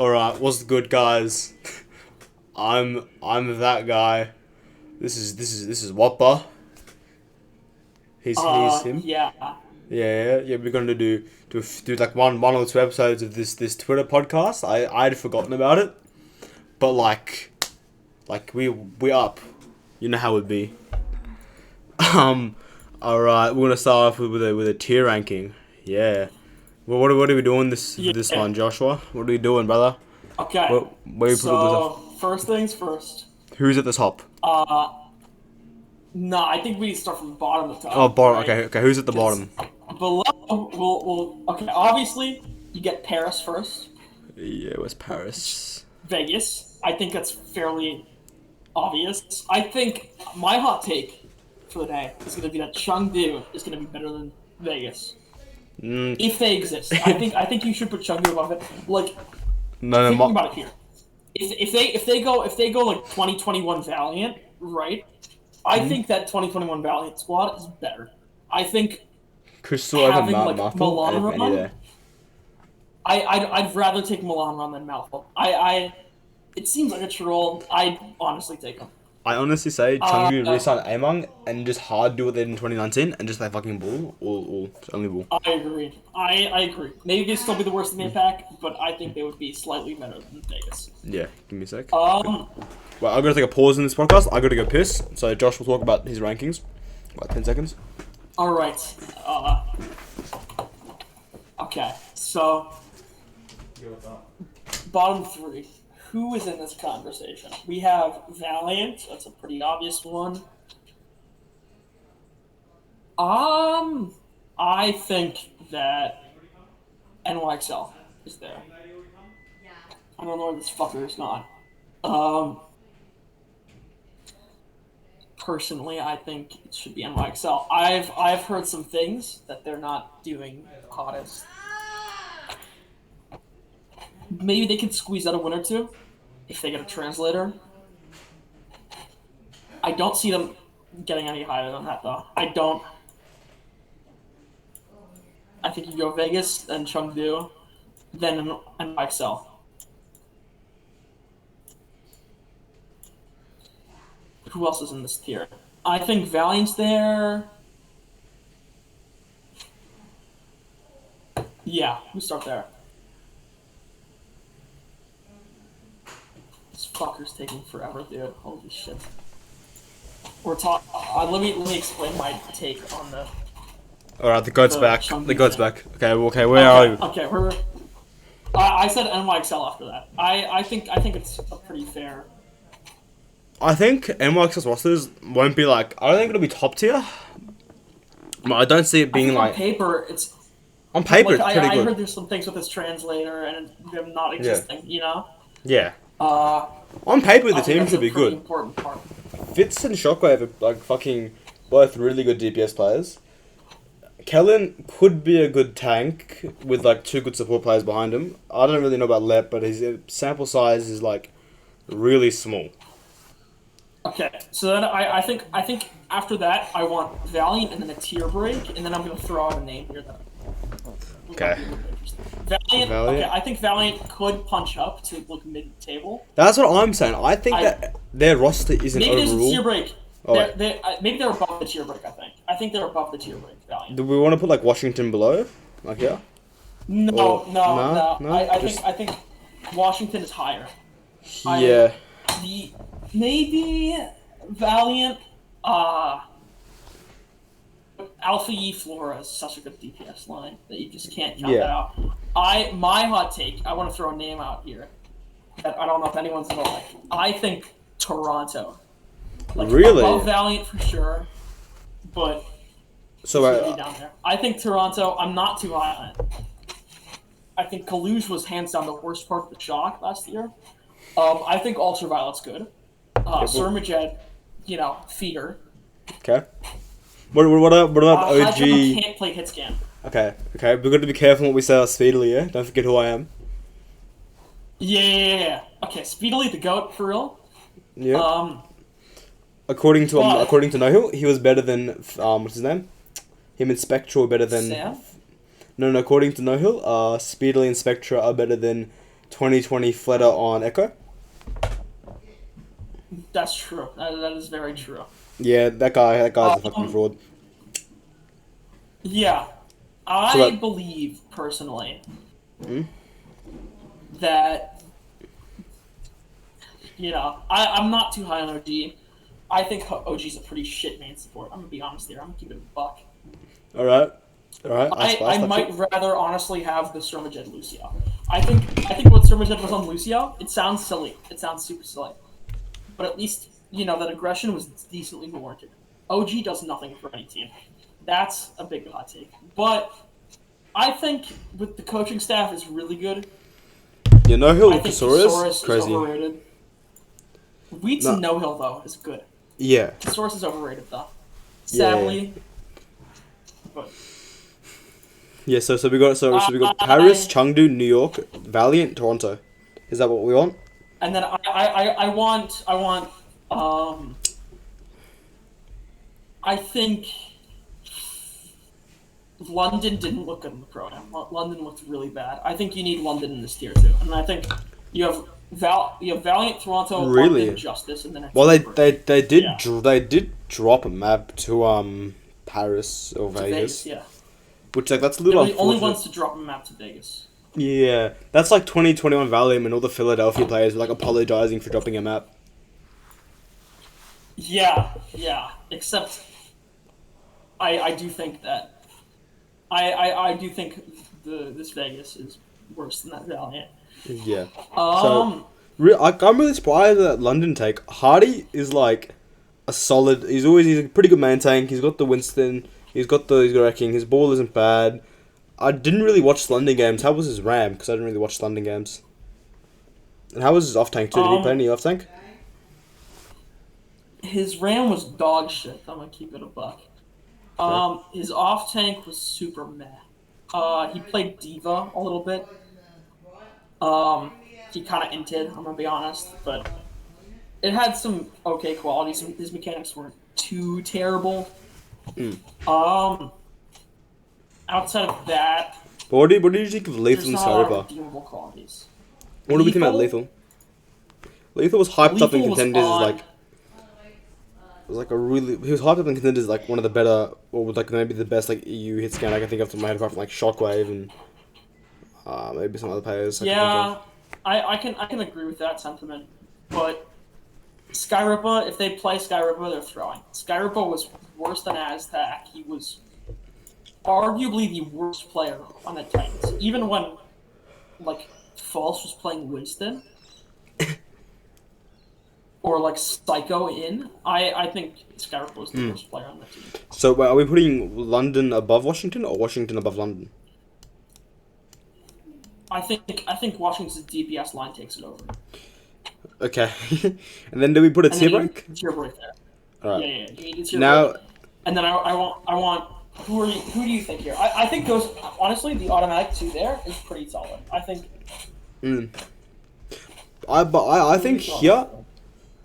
Alright, what's good, guys? I'm that guy. This is Wappa. He's him. Yeah. Yeah. We're gonna do like one or two episodes of this Twitter podcast. I'd forgotten about it, but like we up. You know how it be. Um, Alright, we're gonna start off with a tier ranking. Yeah. Well, what are we doing this Yeah. one, Joshua? What are we doing, brother? Okay. Where you put So first things first. who's at the top? Uh, no, I think we need to start from the bottom to Oh, top, bottom. right? Okay. Who's at the Because bottom? below, okay. Obviously, you get Paris first. Yeah, it was Paris. Vegas. I think that's fairly obvious. I think my hot take for the day is going to be that Chengdu is going to be better than Vegas Mm, if they exist. I think you should put Chengdu above it. Like, no, thinking about it here. If they go like 2021 Valiant, right? I think that 2021 Valiant squad is better. I think Crystal over having like Mouth Milan any run, day. I'd rather take Milan run than Malfoy. It seems like a troll. I'd honestly take him. I honestly say Uh, Chengdu resign Among and just hard do what they did in 2019 and just play fucking bull or only bull. I agree. I agree. Maybe they'd still be the worst in the pack, but I think they would be slightly better than Vegas. Yeah, give me a sec. Um, Well, I'm gonna take a pause in this podcast. I gotta go piss. So Josh will talk about his rankings. About 10 seconds. all right. Okay. So bottom three. Who is in this conversation? We have Valiant. That's a pretty obvious one. I think that NYXL is there. I don't know where this fucker is not. Personally, I think it should be NYXL. I've heard some things that they're not doing the hottest. Maybe they could squeeze out a win or two if they get a translator. I don't see them getting any higher than that, though. I don't. I think you go Vegas, then Chengdu, then NYXL. Who else is in this tier? I think Valiant's there. Yeah, we start there. This fucker's taking forever, dude. Holy shit. We're talking. Let me explain my take on the. Alright, the goat's The back. Chengdu The goat's thing. back. Okay, where are you? Okay, we're. I said NYXL after that. I think it's a pretty fair. I think NYX's rosters won't be like. I don't think it'll be top tier. But I don't see it I being think on like. paper, it's On paper, like it's pretty I good. heard there's some things with this translator and them not existing. You know. Yeah. Uh, On paper, the I think team that's should a be pretty good. important part. Fitz and Shockwave are like fucking both really good DPS players. Kellen could be a good tank with like two good support players behind him. I don't really know about Lep, but his sample size is like really small. Okay, so then I think after that I want Valiant and then a tier break, and then I'm gonna throw out a name here that. Okay. Valiant. Valiant. Okay, I think Valiant could punch up to like mid-table. That's what I'm saying. I think I- that their roster isn't Maybe there's a tier overall. break. Oh, Maybe they're above the tier break. I think they're above the tier break. Valiant. Do we want to put like Washington below? Like here? No, Or- no. no? I Just- think Washington is higher. I- Yeah. Maybe Valiant. Alpha E Flora is such a good DPS line that you just can't count Yeah. that out. My hot take. I want to throw a name out here that I don't know if anyone's gonna like. I think Toronto. Like Really? above Valiant for sure, but So it's gonna be down there. I think Toronto. I'm not too high on it. I think Kaluge was hands down the worst part of the shock last year. I think Ultraviolet's good. Surmajed, feeder. okay. What about Hydra OG? can't play hit scan. Okay. We're going to be careful what we say speedily. Yeah. Don't forget who I am. Yeah. Okay, Speedily the GOAT for real. Yeah. According to but- No Hill, he was better than what's his name? Him and Spectra were better than Sam? No, according to No Hill, Speedily and Spectra are better than 2020 Fletter on Echo. That's true. That is very true. Yeah, that guy's a fucking fraud. Yeah. I believe, personally, that, I'm not too high on OG. I think OG's a pretty shit main support. I'm going to be honest here. I'm going to keep it a buck. Alright. I might rather honestly have the Surmajed Lucio. I think what Surmajed was on Lucio, it sounds silly. It sounds super silly. But at least, that aggression was decently warranted. OG does nothing for any team. That's a big hot take. But I think with the coaching staff is really good. Yeah, no hill I think Casaurus is crazy. overrated. Wheats and no hill though is good. Yeah. Casaurus is overrated though. Sadly. Yeah. But yeah, so we got Paris, Chengdu, New York, Valiant, Toronto. Is that what we want? And then I want I think London didn't look good in the Pro-Am. London looked really bad. I think you need London in this tier too. And I think you have Valiant, Toronto, really? London, Justice, and then they did drop a map to Paris or Vegas. Yeah. Which that's a little unfortunate. They're the only ones to drop a map to Vegas. Yeah, that's like 2021 Valiant when all the Philadelphia players were like apologizing for dropping a map. Yeah. Except, I do think that I do think this Vegas is worse than that Valiant. Yeah. I'm really surprised that London take. Hardy is like a solid. He's a pretty good main tank. He's got the Winston. He's got wrecking. His ball isn't bad. I didn't really watch London games. How was his RAM? Because I didn't really watch London games. And how was his off tank too? Did he play any off tank? His RAM was dog shit. I'm gonna keep it a buck. His off tank was super meh. He played Diva a little bit. He kind of inted, I'm gonna be honest, but it had some okay qualities. His mechanics weren't too terrible. Outside of that, but what did you think of Lethal and Skyripa? Redeemable qualities. What do we think about Lethal? Lethal was hyped up in contenders as like. He was hyped up in contenders like one of the better, or like maybe the best like EU hit scan I can think of from my head, apart from like Shockwave and maybe some other players. I can agree with that sentiment, but Skyripa, if they play Skyripa, they're throwing. Skyripa was worse than Aztec. He was arguably the worst player on the Titans. Even when, like, False was playing Winston, or, like, Psycho in, I think Skyripa was the worst player on the team. So, are we putting London above Washington, or Washington above London? I think Washington's DPS line takes it over. Okay. And then do we put a tier break? Tier break there. Alright. Yeah. You need a tier break. And then I want who do you think here? I think those, honestly, the automatic 2 there is pretty solid. I think. I think here.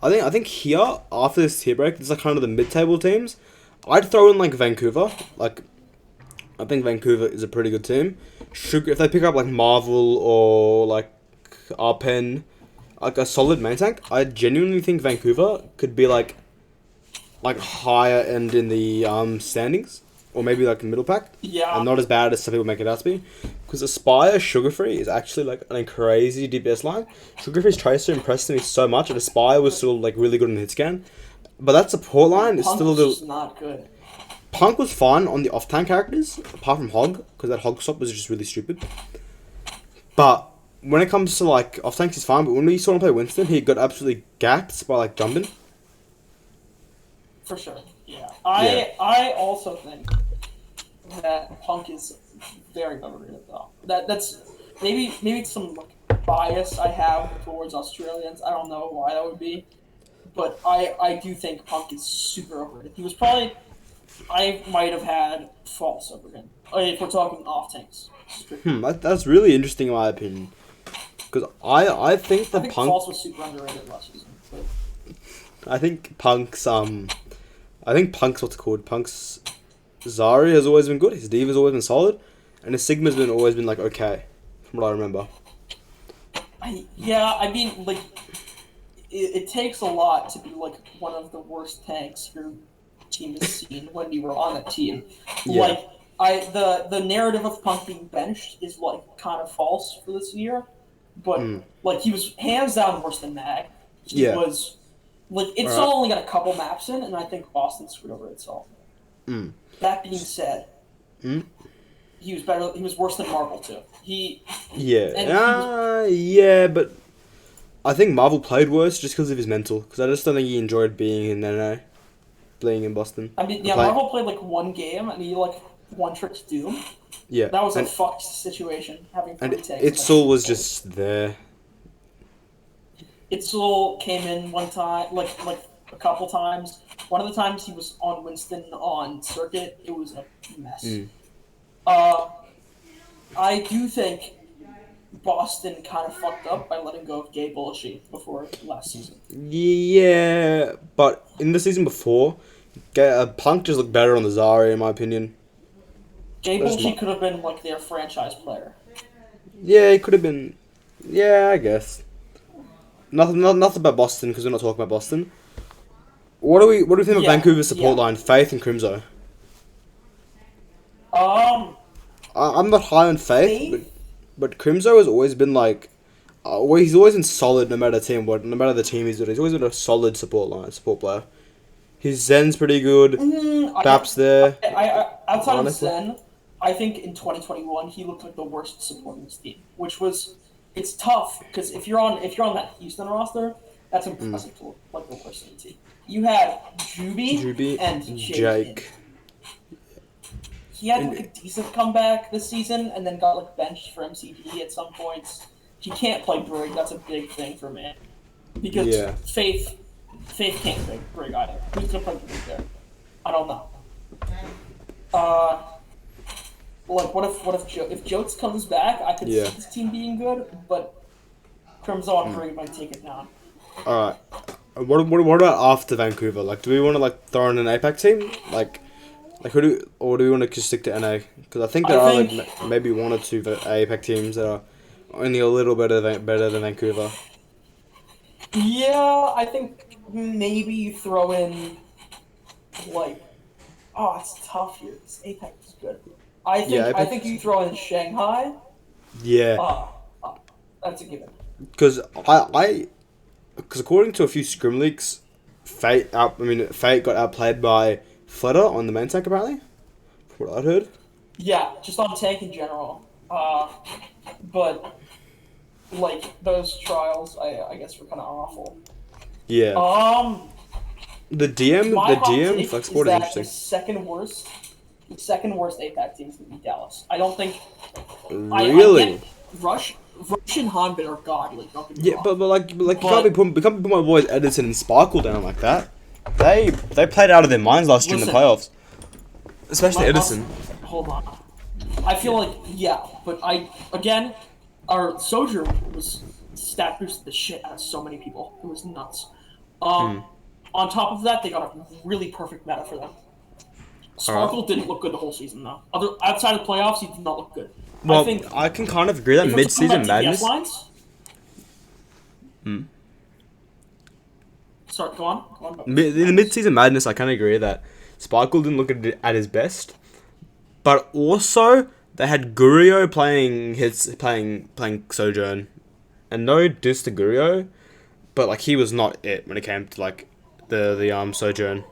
I think here after this tier break, it's like kind of the mid-table teams. I'd throw in like Vancouver. Like, I think Vancouver is a pretty good team. If they pick up like Marvel or like Arpen, like a solid main tank, I genuinely think Vancouver could be like higher end in the standings, or maybe like middle pack. Yeah. And not as bad as some people make it out to be. Because Aspire Sugarfree is actually like a crazy DPS line. Sugarfree's Tracer impressed me so much, and Aspire was still like really good in the hit scan. But that support line is still a little. Just not good. Punk was fine on the off tank characters, apart from Hog, because that Hog stop was just really stupid. But when it comes to like off tanks, he's fine. But when we saw him play Winston, he got absolutely gapped by like jumping. For sure, yeah. I also think that Punk is very overrated though. That's maybe it's some like bias I have towards Australians. I don't know why that would be, but I do think Punk is super overrated. He was probably. I might have had False over him. If we're talking off tanks. That's really interesting in my opinion. Because I think Punk... False was super underrated last season. But... I think Punk's what's it called? Punk's Zari has always been good. His Diva's always been solid. And his Sigma's always been like okay. From what I remember. I mean, like, it takes a lot to be like one of the worst tanks your team has seen when you were on that team. Yeah. Like, the narrative of Punk being benched is like kind of false for this year, but like he was hands down worse than Mag. He Yeah. was like it's Alright. only got a couple maps in, and I think Boston screwed over itself. That being said, he was better. He was worse than Marvel too. Yeah, but I think Marvel played worse just because of his mental. Because I just don't think he enjoyed being in NA, playing in Boston. I mean, yeah, Marvel played like one game and he like one trick Doom. Yeah, that was a fucked situation having three tanks. Itzel was just there. Itzel came in one time, like a couple times. One of the times he was on Winston on circuit, it was a mess. I do think Boston kind of fucked up by letting go of Gabe Bullshit before last season. Yeah, but in the season before, Punk just looked better on the Zarya, in my opinion. Gabe Bullshit could have been like their franchise player. Yeah, he could have been. Yeah, I guess. Nothing about Boston because we're not talking about Boston. What do we think of Vancouver's support line, Faith and Crimzo? I'm not high on Faith, but Crimzo has always been like, he's always been solid no matter the team he's with. He's always been a solid support player. His Zen's pretty good. Bap's there. Outside of Zen, I think in 2021 he looked like the worst support in this team, which was it's tough because if you're on that Houston roster, that's impressive to look like the worst in the team. You had Juby and Jake. He had like a decent comeback this season, and then got like benched for MCD at some points. He can't play Brig. That's a big thing for me because Faith can't play Brig either. Who's gonna play Brig there? I don't know. Like what if Jotes comes back? I could see this team being good, but Crimson and Brig might take it down. All right. What about after Vancouver? Like, do we want to like throw in an APAC team? Like who do we want to just stick to NA? Because I think there are like maybe one or two APAC teams that are only a little better than Vancouver. Yeah, I think maybe you throw in like, it's tough here. This APAC is good. I think you throw in Shanghai. Yeah. That's a given. Because because according to a few scrim leaks, Fate got outplayed by Flutter on the main tank apparently. From what I'd heard. Yeah, just on tank in general. But like those trials, I guess were kind of awful. Yeah. The DM flexible is interesting. The second worst APAC team is going to be Dallas. I don't think. Really? Rush and Hanbin are godly. But you can't be putting my boys Edison and Sparkle down like that. They played out of their minds last year in the playoffs, especially Edison. Hold on. I feel like but our Soldier was stat boosted the shit out of so many people. It was nuts. On top of that, they got a really perfect meta for them. Sparkle didn't look good the whole season though. Outside of playoffs, he did not look good. Well, I can kind of agree that mid-season madness. Sorry, go on. In the mid-season madness, I kind of agree that Sparkle didn't look at his best, but also they had Gurio playing Sojourn, and no diss to Gurio, but like he was not it when it came to like the Sojourn.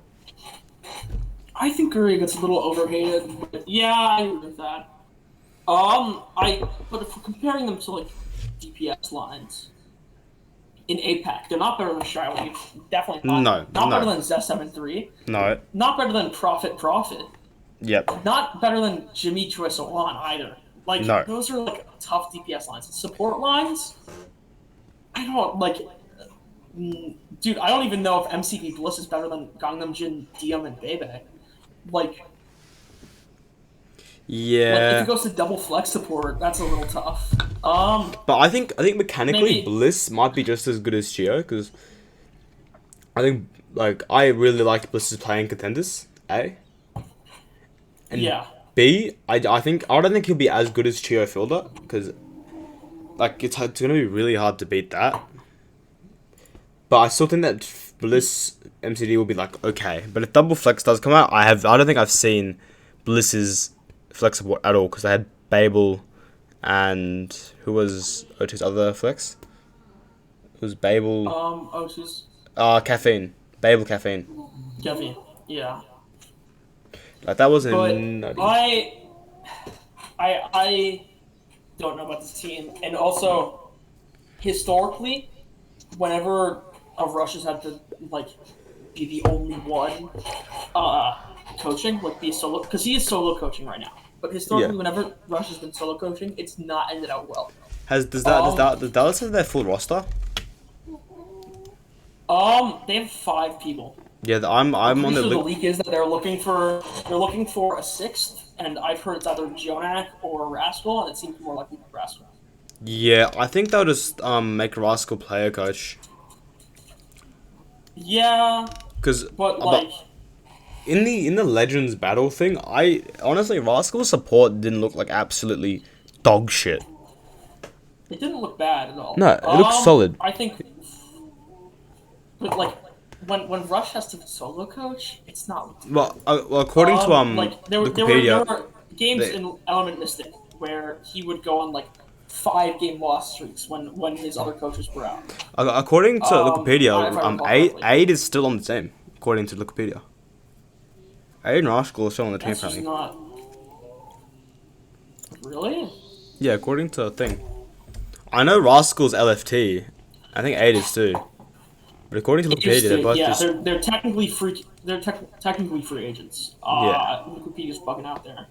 I think Gurio gets a little overhated, but I agree with that. But if we're comparing them to like DPS lines in APAC, they're not better than Shiley. Definitely not. Not better than Z73. No. Not better than Profit. Yep. Not better than Jimmy Choice Olan either. Like those are like tough DPS lines. Support lines, I don't like. Dude, I don't even know if MCV Bliss is better than Gangnam Jin, Diem, and Bebe. Like. Yeah. Like, if it goes to double flex support, that's a little tough. But I think mechanically Bliss might be just as good as Chio because I think I really liked Bliss's playing contenders. A. And B, I don't think he'll be as good as Chio Fielder because like it's gonna be really hard to beat that. But I still think that Bliss MCD will be like okay. But if Double Flex does come out, I don't think I've seen Bliss's flex support at all because they had Babel and who was O2's other flex? It was Babel. O2's. Caffeine. Babel caffeine. Caffeine. Yeah. Like that wasn't. But I don't know about this team, and also historically, whenever a Rush has had to like be the only one coaching, like be solo, because he is solo coaching right now. But historically, whenever Rush has been solo coaching, it's not ended out well. Does Dallas have their full roster? They have 5 people. Yeah, I'm on the leak is that they're looking for a 6th, and I've heard it's either Jonak or Rascal, and it seems more likely Rascal. Yeah, I think they'll just make Rascal player coach. Yeah, but like in the Legends battle thing, I honestly Rascal's support didn't look like absolutely dog shit. It didn't look bad at all. No, it looked solid. I think, but like when Rush has to solo coach, it's not. Well, according to like there Wikipedia, were games in Element Mystic where he would go on like 5-game loss streaks when his other coaches were out. According to Wikipedia, Aid is still on the team. According to Wikipedia, Aid and Rascal are still on the team. That's just not. Really? Yeah, according to a thing. I know Rascal's LFT. I think Aid is too. But according to Wikipedia, they're both just... they're technically free. They're technically free agents. Wikipedia's bugging out there.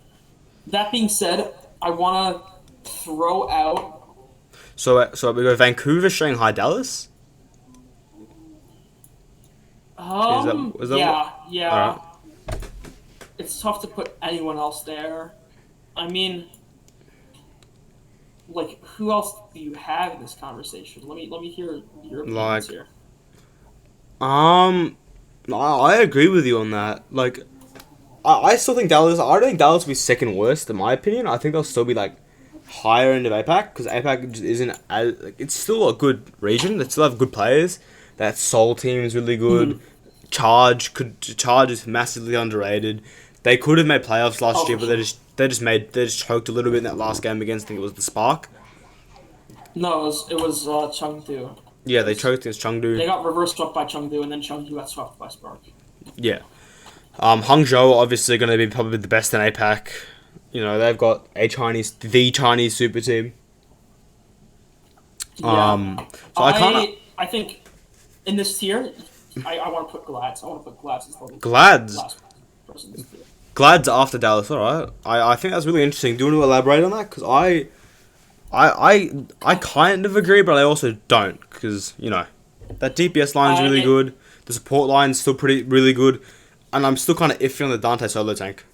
That being said, I want to throw out. So we go Vancouver, Shanghai, Dallas. Is that yeah. Right. It's tough to put anyone else there. I mean, like, who else do you have in this conversation? Let me hear your opinions here. I agree with you on that. Like, I still think Dallas. I don't think Dallas will be second worst in my opinion. I think they'll still be like higher end of APAC because APAC just isn't as like, it's still a good region. They still have good players. That Soul team is really good. Charge is massively underrated. They could have made playoffs last year, but they just choked a little bit in that last game against. I think it was the Spark. No, it was Chengdu. Yeah, they choked against Chengdu. They got reverse swept by Chengdu, and then Chengdu got swept by Spark. Yeah. Hangzhou obviously going to be probably the best in APAC. You know, they've got the Chinese super team. Yeah. So I think in this tier, I want to put Glads. I want to put Glads as the Glads. last person in this tier. Glads after Dallas, alright. I think that's really interesting. Do you want to elaborate on that? Because I kind of agree, but I also don't. Because, you know, that DPS line's really good. The support line's still really good. And I'm still kind of iffy on the Dante solo tank.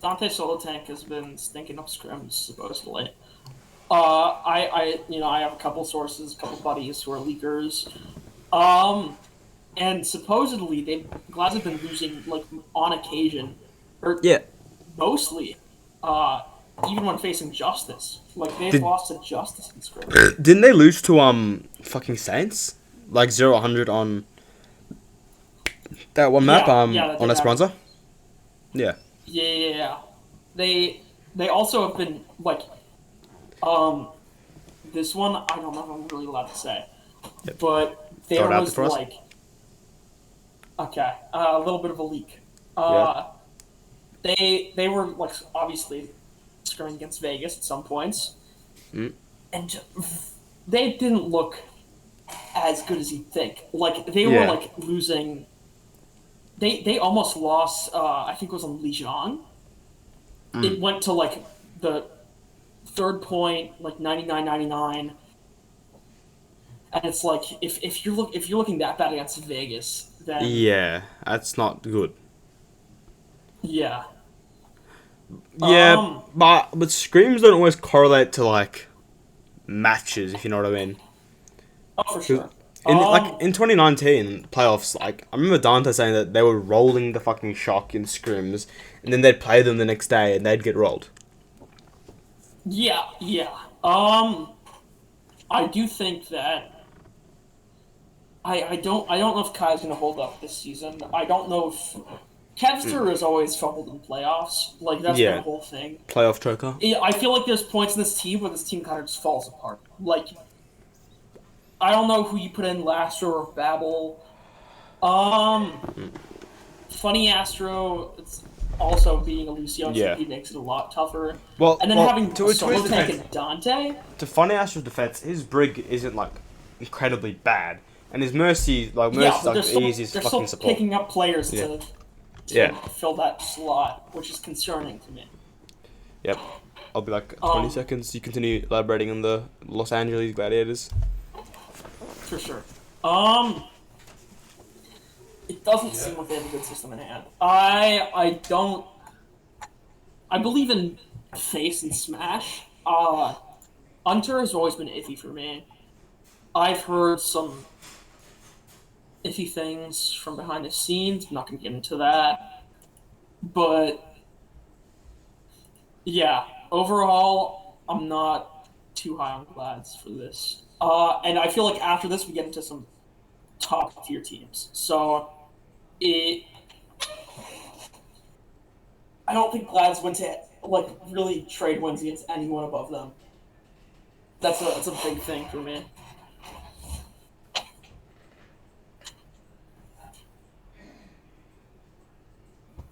Dante solo tank has been stinking up scrims, supposedly. I have a couple sources, a couple buddies who are leakers. And supposedly Glads have been losing like on occasion, or mostly, even when facing Justice. Like they've lost to Justice in scrims. Didn't they lose to fucking Saints? Like 0-100 on that one map on Esperanza? Yeah. Yeah. They also have been like this one I don't know if I'm really allowed to say. Yep. But there was like a little bit of a leak. They were like obviously scoring against Vegas at some points. And they didn't look as good as you'd think. Like they were like losing. They almost lost. I think it was on Lijiang. It went to like the third point, like 99-99. And it's like if you're looking that bad against Vegas, then that's not good. Yeah. Yeah, but scrims don't always correlate to like matches, if you know what I mean. Oh, for sure. In 2019 playoffs, like I remember Dante saying that they were rolling the fucking shock in scrims, and then they'd play them the next day and they'd get rolled. Yeah. I do think that I don't know if Kai's gonna hold up this season. I don't know if Kevster has always troubled in playoffs. Like that's been Yeah. the whole thing. Playoff choker. I feel like there's points in this team where this team kind of just falls apart. Like I don't know who you put in last or Babel. Funny Astro. It's also being a Lucio, Yeah. so he makes it a lot tougher. Well, And then well, having to his Solo Tank defense- and Dante. To Funny Astro's defense, his brig isn't like incredibly bad, and his Mercy's But like they're the still, easiest they're fucking still support. picking up players to Yeah. fill that slot, which is concerning to me. Yep. I'll be like 20 seconds. You continue elaborating on the Los Angeles Gladiators. For sure. It doesn't seem like they have a good system in hand. I don't. I believe in Face and Smash. Hunter has always been iffy for me. I've heard some iffy things from behind the scenes. I'm not going to get into that. But, yeah, overall, I'm not too high on Glads for this. And I feel like after this, we get into some top tier teams. So, I don't think Glads went to, like, really trade wins against anyone above them. That's a big thing for me.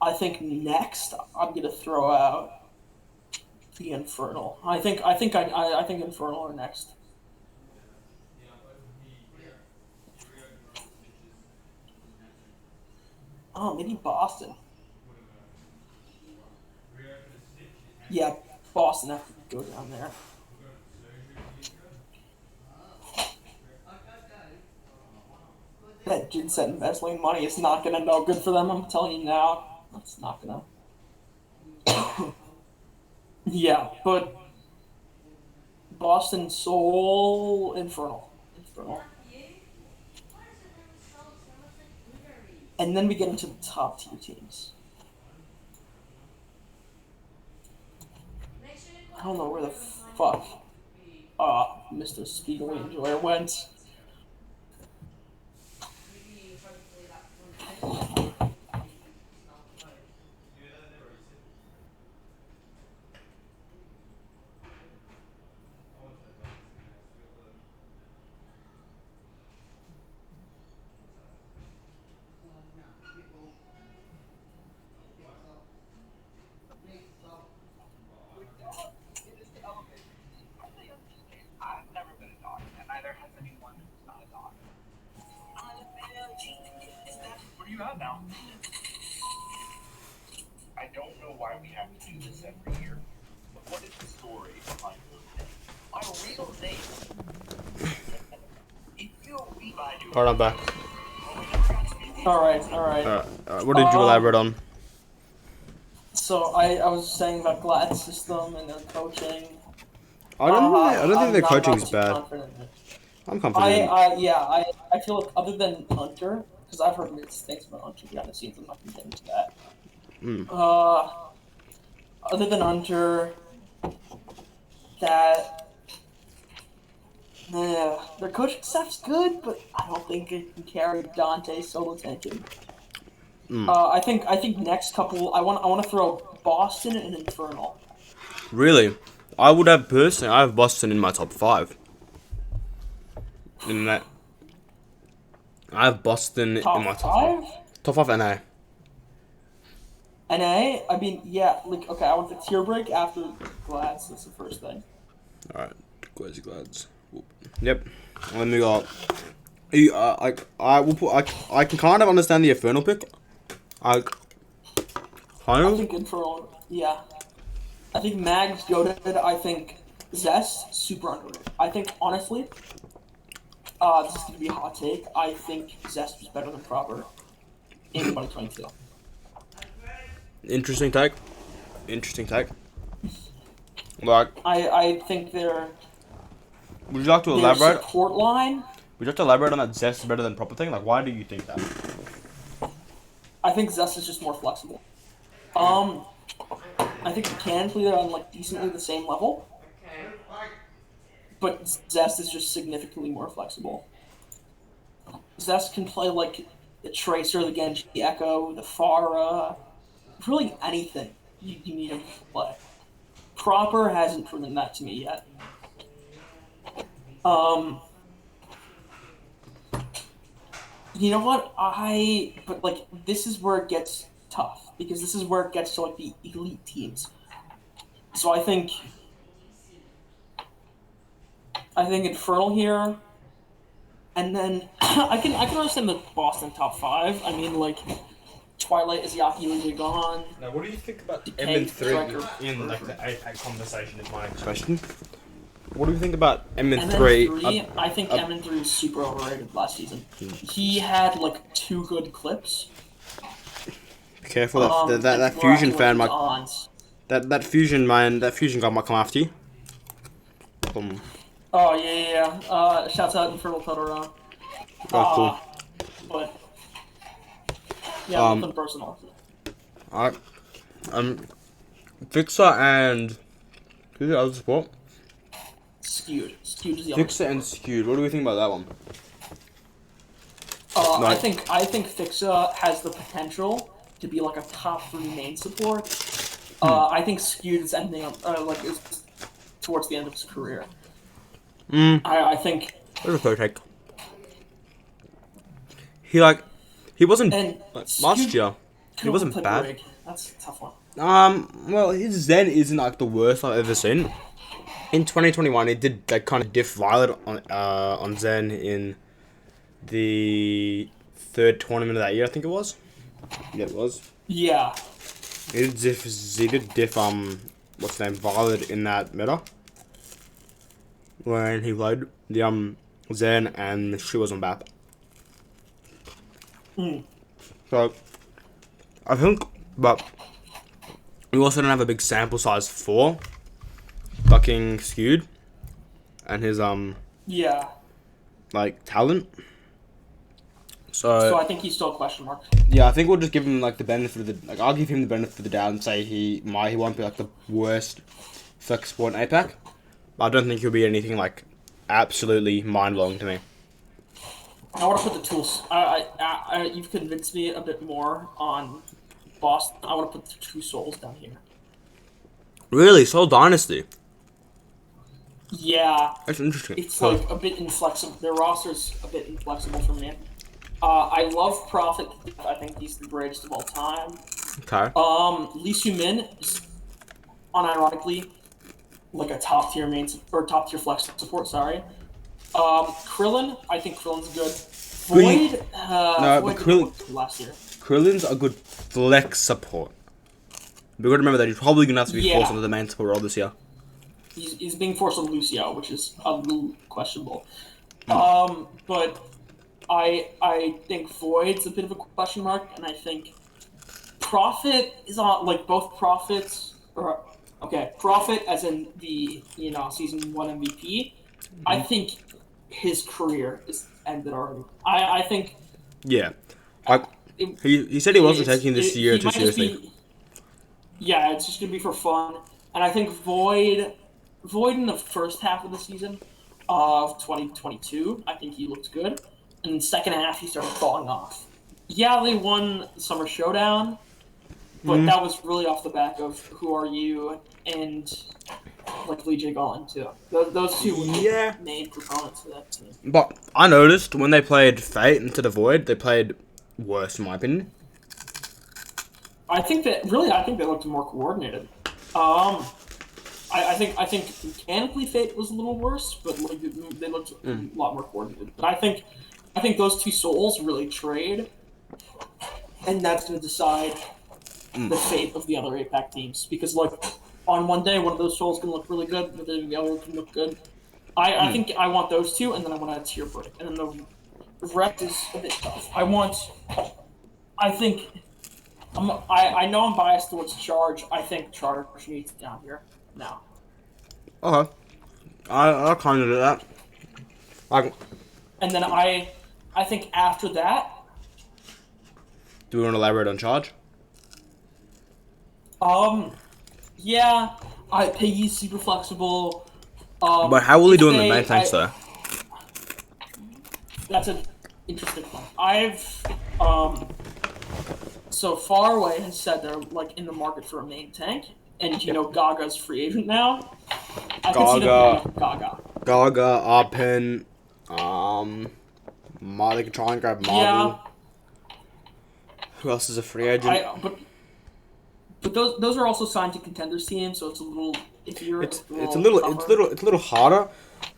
I think next I'm gonna throw out the Infernal. I think Infernal are next. Oh, maybe Boston. Yeah, Boston have to go down there. That Jinset embezzling money is not gonna know good for them. I'm telling you now. That's not gonna. Yeah, but Boston Soul Infernal. And then we get into the top tier teams. I don't know where the fuck Mr. Speedily Enjoyer went. What do you have now? I don't know why we have to do this every year, but what is the story behind your name? My real name. If you read by you. Alright, I'm back. Alright. What did you elaborate on? So I was saying about Glad's system and their coaching. I don't think their I'm coaching not is too bad. confident in it. I'm confident. I feel like other than Hunter, because I've heard mixed things about Hunter behind the scenes, I'm not gonna get into that. Other than Hunter, their coaching staff's good, but I don't think it can carry Dante solo tanking. I think next couple I want to throw Boston and Infernal. Really? I would have personally. I have Boston in my top 5. In that, I have Boston in my top 5. Top 5 NA. NA? I mean, yeah, like, okay, I want the tier break after Glads, that's the first thing. Alright, Glazy Glads. Yep. Let me go. I can kind of understand the Infernal pick. I think Infernal, yeah. I think Mag's goated. I think Zest, super underrated. I think, honestly, this is going to be a hot take. I think Zest was better than Proper in 2022. Interesting take. Like, I think their would you like to elaborate? support line. Would you like to elaborate on that Zest is better than Proper thing? Like, why do you think that? I think Zest is just more flexible. I think mechanically they're on like decently the same level. but Zest is just significantly more flexible. Zest can play like the Tracer, the Genji Echo, the Pharah, really anything you need him to play. Proper hasn't proven that to me yet. You know what? But like this is where it gets tough because this is where it gets to like the elite teams. So I think Infernal here, and then I can understand the Boston top 5. I mean like Twilight is Yaki gone. Now, what do you think about Decay, MN3 Striker. in like the APAC conversation? Is my next question. What do you think about MN3? MN3, I think MN3 is super overrated last season. He had like 2 good clips. Be careful that fusion fan might. That fusion guy might come after you. Oh yeah. Shouts out Infernal Totoro. Oh, cool. But yeah, nothing personal. Alright. Fixer and who's the other support? Skewed is the Fixer and Skewed. What do we think about that one? I think Fixer has the potential to be like a top 3 main support. I think Skewed is ending up is towards the end of his career. I think. There's a third take. He wasn't last year. He wasn't bad. Rig. That's a tough one. Well, his Zen isn't like the worst I've ever seen. In 2021, he did that kind of diff Violet on Zen in the 3rd tournament of that year, I think it was. Yeah, it was. Yeah. He did diff what's the name, Violet in that meta. When he played the Zen and she was on BAP. So I think, but we also don't have a big sample size for fucking Skewed and his Yeah. like talent. So I think he's still a question mark. Yeah, I think we'll just give him like the benefit of the I'll give him the benefit of the doubt and say he won't be like the worst flex sport in APAC. But I don't think he'll be anything like absolutely mind blowing to me. I want to put the tools. You've convinced me a bit more on Boston. I want to put the 2 souls down here. Really, Soul Dynasty. Yeah. That's interesting. It's like a bit inflexible. Their roster's a bit inflexible for me. I love Prophet. I think he's the greatest of all time. Okay. Lee Soo-min is unironically like a top tier top tier flex support. Sorry. Krillin, I think Krillin's good. Void, but Krillin last year. Krillin's a good flex support. But we gotta remember that he's probably gonna have to be forced onto the main support role this year. He's being forced on Lucio, which is a little questionable. But I think Void's a bit of a question mark, and I think Prophet is on like both Prophets. Prophet as in the season 1 MVP. I think his career is ended already. I think. Yeah, he said he wasn't taking this year too seriously. Yeah, it's just gonna be for fun, and I think Void in the first half of the season of 2022, I think he looked good, and in the second half he started falling off. Yeah, they won the Summer Showdown, but that was really off the back of Who Are You and like Lee J. Gallin too. Those 2 were the main proponents of that team. But I noticed when they played Fate instead of Void, they played worse in my opinion. I think they looked more coordinated. I think mechanically Fate was a little worse, but like they looked a lot more coordinated. But I think those 2 souls really trade, and that's going to decide the fate of the other APAC teams. Because like on one day, one of those souls can look really good, but then the other can look good. I think I want those 2, and then I want a tier break, and then the rest is a bit tough. I know I'm biased towards Charge. I think Charge needs down here now. Okay. I kind of do that. And then I think after that. Do we want to elaborate on Charge? Yeah. Piggy's super flexible. But how will he if do in the they- main tanks though? That's an interesting one. So Far Away has said they're like in the market for a main tank, and you know Gaga's free agent now. I could see them Gaga. picking up Gaga. Gaga, Arpen, they can try and grab Marvel. Yeah, Who else is a free agent? but those are also signed to contenders teams, so it's a little iffier. It's a little harder.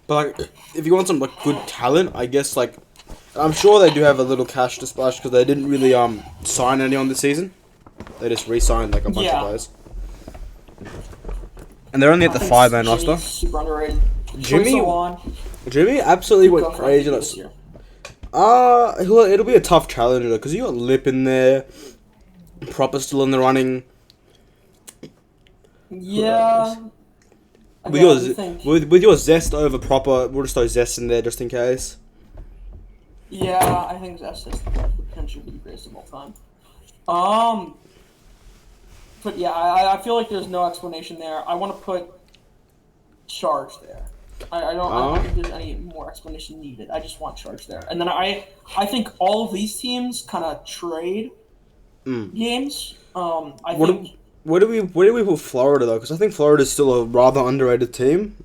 But like, if you want some like good talent, I guess like I'm sure they do have a little cash to splash because they didn't really sign anyone this season. They just re-signed like a bunch of players. And they're only at the 5-man roster. Super underrated. Jimmy absolutely went crazy. It'll be a tough challenger because you got Lip in there, Proper still in the running. Yeah. With your Zest over Proper, we'll just throw Zest in there just in case. Yeah, I think Zest is potentially the greatest of all time. But yeah, I feel like there's no explanation there. I want to put Charge there. I don't think there's any more explanation needed. I just want Charge there. And then I think all of these teams kind of trade games. Where do we put Florida though? Because I think Florida is still a rather underrated team.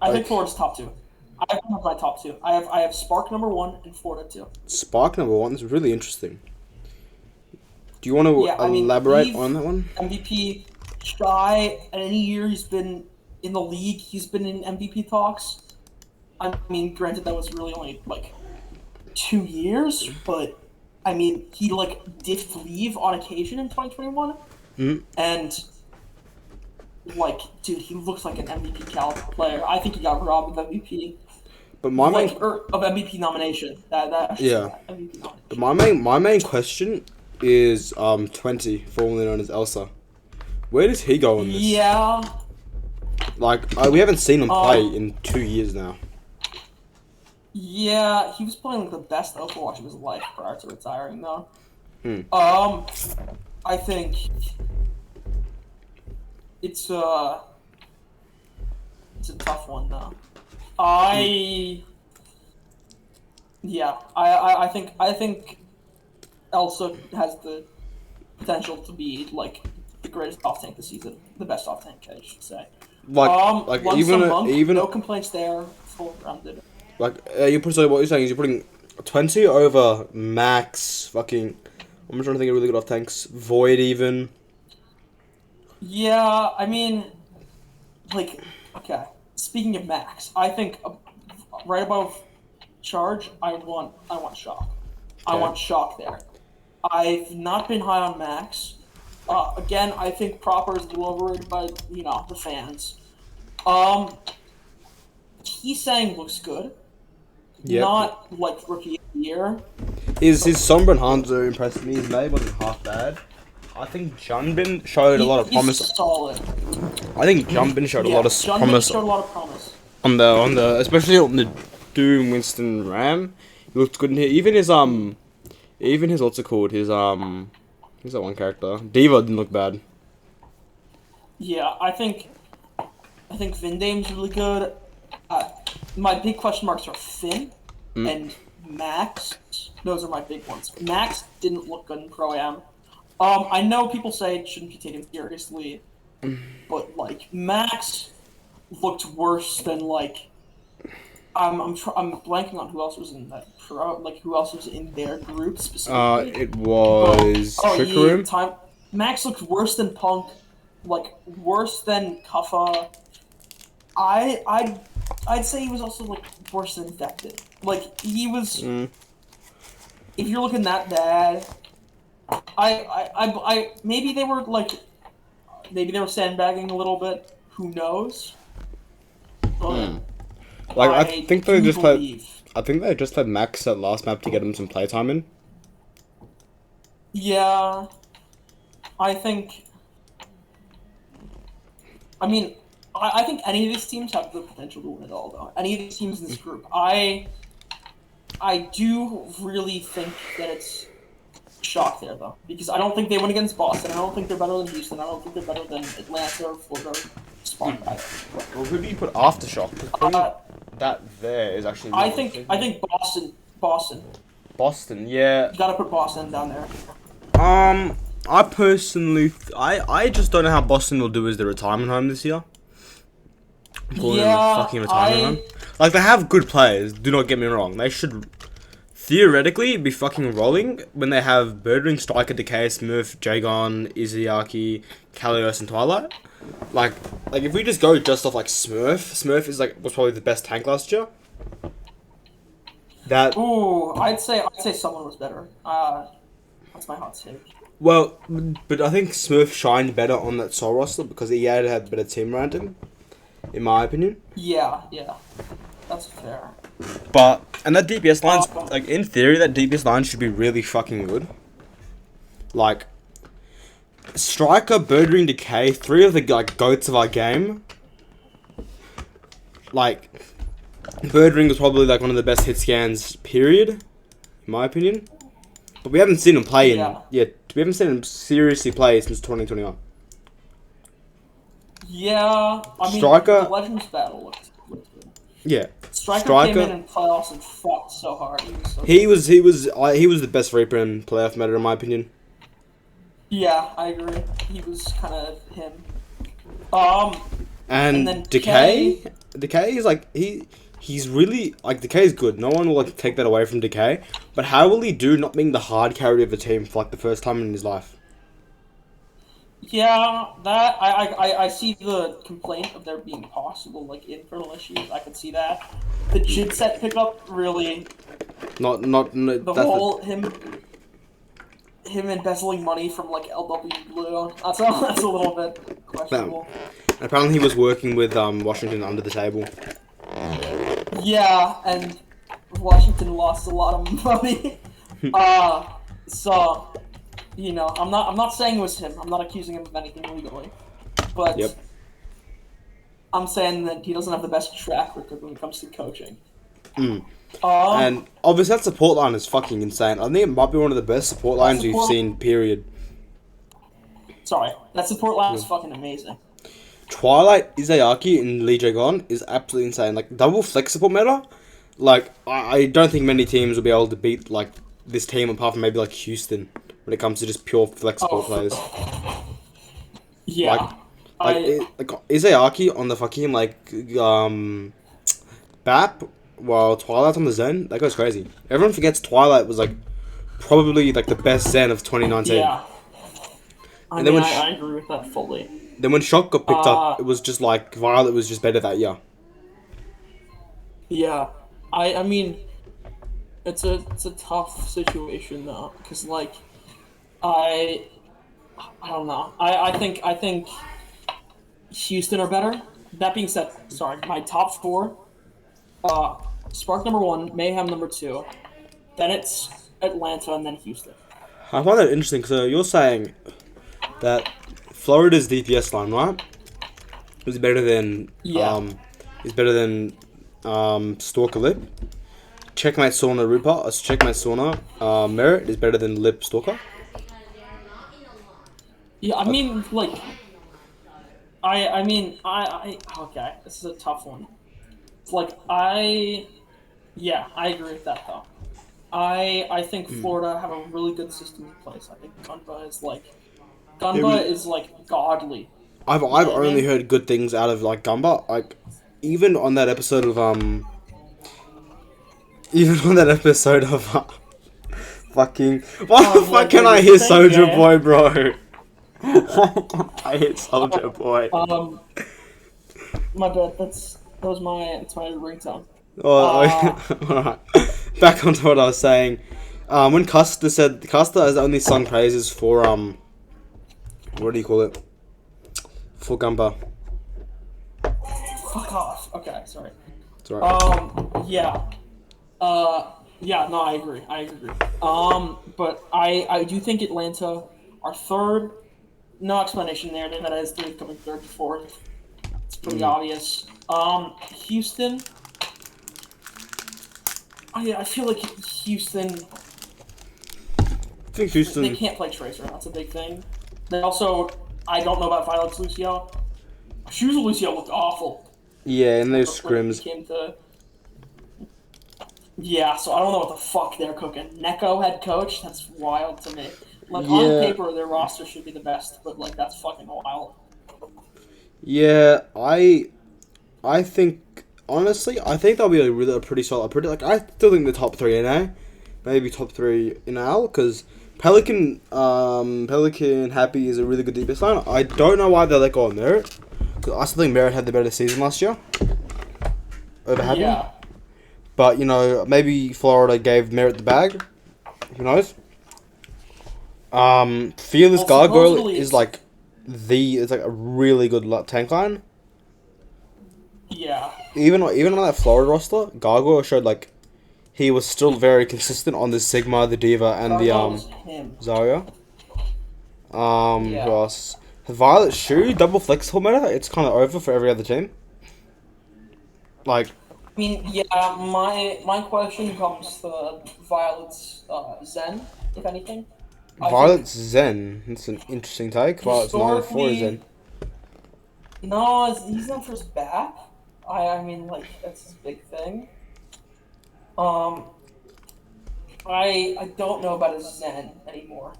I think Florida's top 2. I have my top 2. I have Spark number 1 and Florida 2. Spark number 1 is really interesting. Do you want to elaborate on that one? MVP, Shy, and any year he's been in the league, he's been in MVP talks. I mean, granted, that was really only, like, 2 years, but, I mean, he, like, did leave on occasion in 2021. And, like, dude, he looks like an MVP caliber player. I think he got robbed of MVP. But of MVP nomination. MVP nomination. But my main question is 20, formerly known as Elsa. Where does he go in this? Yeah. Like we haven't seen him play in 2 years now. Yeah, he was playing like the best overwatch of his life prior to retiring though. I think it's a tough one though. I think Elsa has the potential to be like the greatest off tank this season, the best off tank, I should say. Even no complaints there, full rounded. Like what you're saying is you're putting 20 over Max. Fucking, I'm trying to think of really good off tanks. Void even. Yeah, I mean, like, okay. Speaking of Max, I think right above Charge, I want Shock. Okay. I want Shock there. I've not been high on Max. Again, I think Proper is a little overrated by the fans. He's saying looks good. Yep. Not like rookie of the year. His Sombra and Hanzo impressed me. His May wasn't half bad. I think Junbin showed a lot of promise. He's solid. I think Junbin showed a lot of promise. Showed a lot of promise. On the especially on the Doom Winston Ram. He looked good in here. Even his what's it called? His who's that one character? Diva didn't look bad. Yeah, I think Vindame's really good. My big question marks are Finn and Max. Those are my big ones. Max didn't look good in Pro-Am. I know people say it shouldn't be taken seriously, but like Max looked worse than like I'm blanking on who else was in that pro, like who else was in their group specifically. It was Trick Room. Max looked worse than Punk, like worse than Kuffa. I'd say he was also like worse than Infected. Like he was. If you're looking that bad, I maybe they were sandbagging a little bit. Who knows? But like I think they just had Max at last map to get him some playtime in. Yeah, I think. I mean, I think any of these teams have the potential to win it all, though. Any of these teams in this group, I do really think that it's shock there though, because I don't think they win against Boston. I don't think they're better than Houston. I don't think they're better than Atlanta or Florida. Spark. Well, who do you put Aftershock? That there is actually. I think Boston. Boston, yeah. You gotta put Boston down there. I personally, I just don't know how Boston will do as their retirement home this year. Calling it a fucking retirement home. Like, they have good players, do not get me wrong. They should theoretically be fucking rolling when they have Birdring, Striker, Decay, Smurf, Jagon, Izayaki, Kalios, and Twilight. Like if we just go just off like Smurf is was probably the best tank last year. Ooh, I'd say someone was better. That's my hot take. Well, but I think Smurf shined better on that Soul roster because he had better team around him, in my opinion. Yeah, that's fair. And that DPS line, like, in theory, that DPS line should be really fucking good. Like, Striker, Birdring, Decay, 3 of the like goats of our game. Like, Birdring was probably like one of the best hit scans, period, in my opinion. But we haven't seen him play we haven't seen him seriously play since 2021. Yeah, I mean, Striker, the Legends battle looked good. Yeah. Striker came in playoffs and fought so hard. He was the best Reaper in playoff meta, in my opinion. Yeah, I agree. He was kind of him. And then Decay is like he's really like Decay's good. No one will like take that away from Decay. But how will he do not being the hard carry of the team for like the first time in his life? Yeah, that I see the complaint of there being possible like internal issues. I could see that. The Jid set pickup really. Not the whole him embezzling money from like LW Blue. That's a little bit questionable. And apparently he was working with Washington under the table. Yeah, and Washington lost a lot of money. So. You know, I'm not saying it was him. I'm not accusing him of anything legally, but I'm saying that he doesn't have the best track record when it comes to coaching. And obviously that support line is fucking insane. I think it might be one of the best support lines we've seen, period. Sorry, that support line is fucking amazing. Twilight, Izayaki, and Lee Jae-gon is absolutely insane. Like, double flex support meta, like, I don't think many teams will be able to beat, like, this team apart from maybe, like, Houston. When it comes to just pure flexible players. Yeah. Like Izayaki on the fucking BAP while Twilight's on the Zen, that goes crazy. Everyone forgets Twilight was like probably like the best Zen of 2019. Yeah. I agree with that fully. Then when Shock got picked up, it was just like Violet was just better that year. Yeah. I mean it's a tough situation though, because like I don't know. I think Houston are better. That being said, sorry, my top 4, Spark number 1, Mayhem number 2, then it's Atlanta, and then Houston. I find that interesting. So you're saying that Florida's DPS line, right, is better than Stalker Lip. Checkmate Sauna Rupa, Checkmate Sauna Merit is better than Lip Stalker. Yeah, I mean, like, okay, this is a tough one. It's like, I agree with that, though. I think Florida have a really good system in place. I think Gunba is, like, godly. I've only heard good things out of, like, Gunba. Like, even on that episode of, fucking, why the fuck can I hear Soulja Boy, bro? I hit Soulja Boy. My bad. That's my ringtone. Alright. Back onto what I was saying. When Custer has only sung praises for what do you call it? For Gumba. Fuck off. Okay, sorry. It's alright. Yeah. No, I agree. But I do think Atlanta are third. No explanation there. They've had as three coming third to fourth. It's pretty obvious. Houston. I feel like Houston. I think Houston. They can't play Tracer. That's a big thing. They also, I don't know about Violet's Lucio. Shoes of Lucio looked awful. Yeah, in those When it scrims. came to... Yeah, so I don't know what the fuck they're cooking. Neko head coach? That's wild to me. Like, on Yeah. paper, their roster should be the best, but, like, that's fucking wild. Yeah, I think honestly, I think they'll be a pretty solid. Like I still think the top 3 in A, maybe top 3 in L, because Pelican, Happy is a really good DPS line. I don't know why they let go of Merit, because I still think Merit had the better season last year over Happy. Yeah. But you know, maybe Florida gave Merit the bag. Who knows? Fearless Well, Gargoyle supposedly is like it's like a really good tank line. Yeah. Even on that Florida roster, Gargoyle showed like he was still very consistent on the Sigma, the Diva, and Gargoyle was him. Zarya. Yeah. Who else? Violet Shoe, double flexible meta. It's kind of over for every other team. Like, I mean, yeah, my question comes to Violet's Zen, if anything. Violet's Zen. It's an interesting take. Violet's 9-4 Zen. No, he's not for his back. I mean, like, that's his big thing. I don't know about his Zen anymore.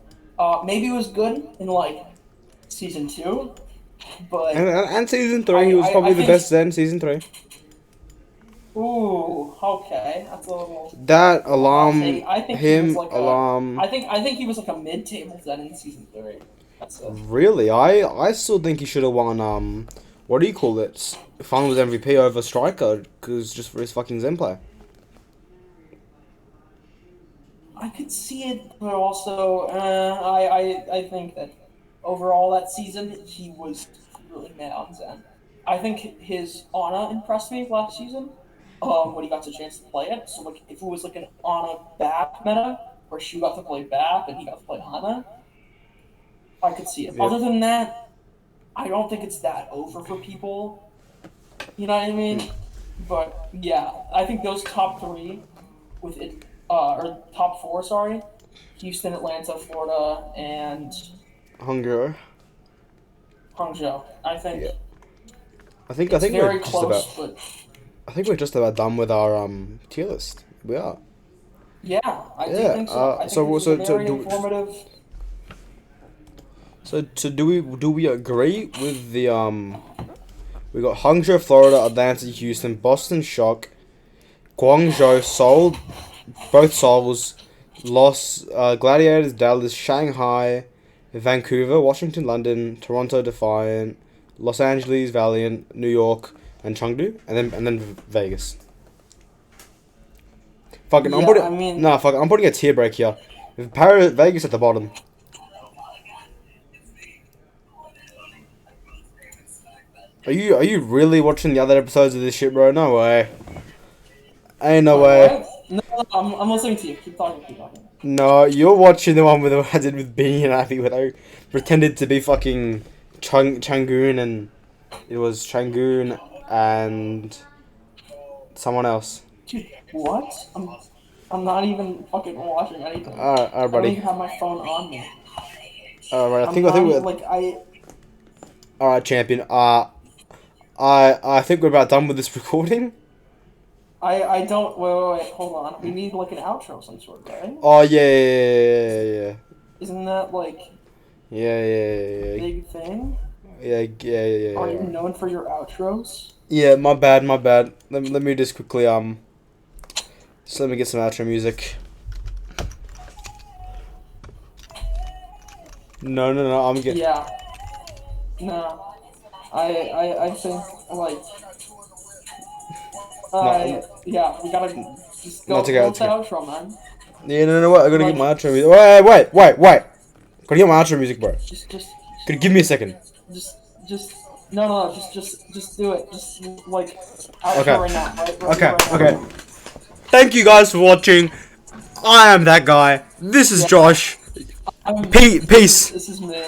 Maybe it was good in, like, Season 2, but... And Season 3, he was probably the best Zen, Season 3. Ooh, okay. That's a little... That, Alarm, I think him, he was like Alarm... I think he was like a mid-table Zen in Season 3. That's it. Really? I still think he should have won, what do you call it? Finals MVP over Striker, because just for his fucking Zen play. I could see it, but also, I think that overall that season, he was really mad on Zen. I think his Ana impressed me last season, when he got the chance to play it. So, like, if it was like an Ana back meta, where she got to play back and he got to play Ana, I could see it. Yeah. Other than that, I don't think it's that over for people. You know what I mean? But, yeah, I think those top 3 with it, or top 4, sorry, Houston, Atlanta, Florida, and Hangzhou. I think Yeah. I think it's very we're just close, about. but I think we're just about done with our tier list. We are. yeah, I do Yeah, think so. I think so- it's so- very so do- informative. So do we agree with the we got Hangzhou, Florida, Atlanta, Houston, Boston, Shock, Guangzhou, Seoul, both Souls, Gladiators, Dallas, Shanghai, Vancouver, Washington, London, Toronto, Defiant, Los Angeles, Valiant, New York, and Chengdu, and then Vegas. Fucking, Yeah, I mean- I'm putting a tier break here. Vegas at the bottom. Are you really watching the other episodes of this shit, bro? No way. Ain't no way. No, I'm listening to you. Keep talking. No, you're watching the one with I did with Beanie and Abby where they pretended to be fucking Changoon, and it was Changoon and someone else. Dude, what? I'm not even fucking watching anything. Alright, I don't buddy. even have my phone on me. Alright, I think we're alright, champion. I think we're about done with this recording. I don't. Wait, hold on. We need like an outro of some sort, right? Oh yeah. Isn't that like Yeah. big thing? Yeah. Are you known for your outros? Yeah, my bad. Let me just quickly just let me get some outro music. No, I'm getting. Yeah. No. I think like. Yeah, we gotta just go to outro, man. Yeah, no, what? I gotta get my outro music. Wait. Gotta get my outro music, bro. Just Could you give me a second? Just do it. Just like outro right now, right? Okay. Thank you guys for watching. I am that guy. This is Josh. I'm- Peace. This is me.